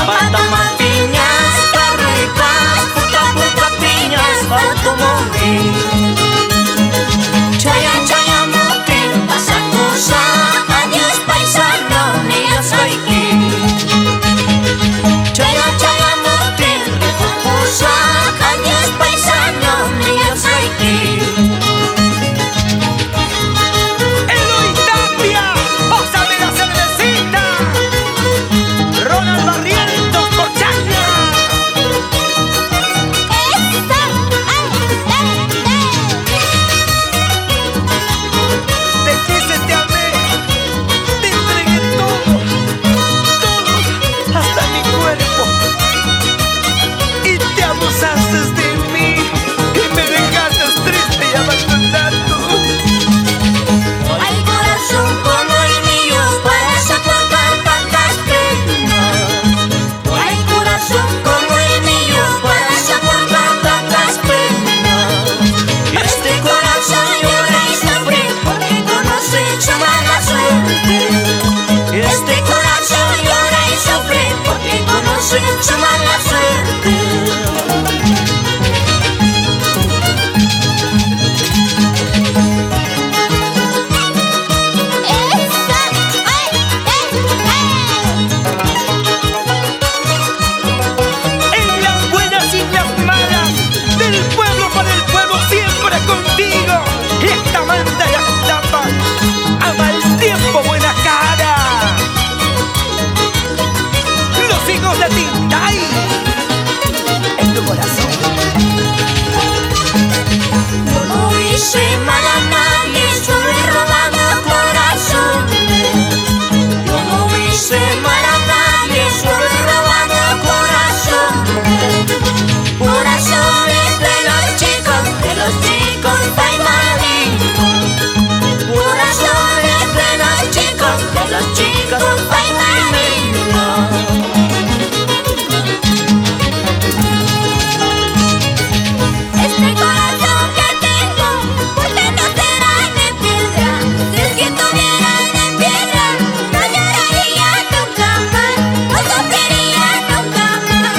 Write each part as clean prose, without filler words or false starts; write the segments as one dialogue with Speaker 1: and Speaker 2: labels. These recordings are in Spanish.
Speaker 1: Pataman piñas, qué ricas, puta piñas, automóvil. Chaya, chaya, mutin, pasakusa, años paisano, niño soy king. Chaya, chaya, mutin, pasakusa, años paisano, niño soy king.
Speaker 2: Eloy Tapia, pásame la cervecita. Ronald Barrientos por Chacra. Te quise, te amé, te entregué todo, hasta mi cuerpo. Y te abusaste de mí y me dejaste triste y abandonado.
Speaker 1: Hay corazón como el mío para soportar tantas penas. Hay corazón como el mío para soportar tantas penas. Este corazón llora y sufre porque conoce su mala suerte. Este corazón llora y sufre porque conoce su mala suerte.
Speaker 2: En las buenas y las malas, del pueblo para el pueblo, siempre contigo. Esta manda ya tapa a mal tiempo, buena cara. Los hijos de Tintay en tu corazón.
Speaker 1: Yo no hice mal a nadie, solo he robado corazones. Yo no hice mal a nadie, solo he robado corazones. Corazones de los chicos paimalitos. Corazones de los chicos paimalitos. Este corazón que tengo, ¿por qué no será de piedra? Si es que tuviera de piedra, no lloraría nunca más, no sufriría nunca más.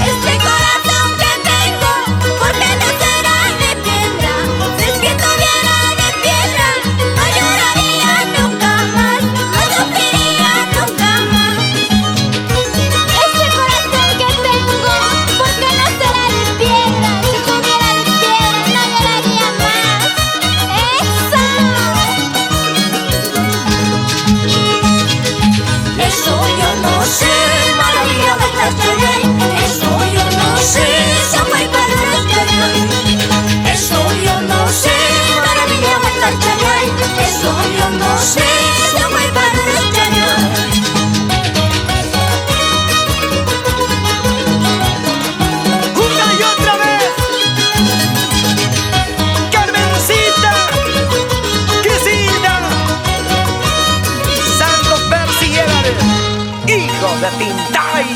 Speaker 1: Este corazón que tengo, ¿por qué no será de piedra? Si es que tuviera de piedra, no lloraría nunca más, no sufriría nunca más. Este corazón que tengo, ¿por qué no será de piedra? Si tuviera de piedra, no lloraría más. Eso yo no sé, maravilla de Cachayay. Eso yo no sé, Samay para Cachayay. Eso yo no sé, maravilla de Cachayay. Eso yo no sé, Samay para Cachayay.
Speaker 2: Una y otra vez. Carmencita, Cristina, Santos Percy y Everett, hijos de Tintay.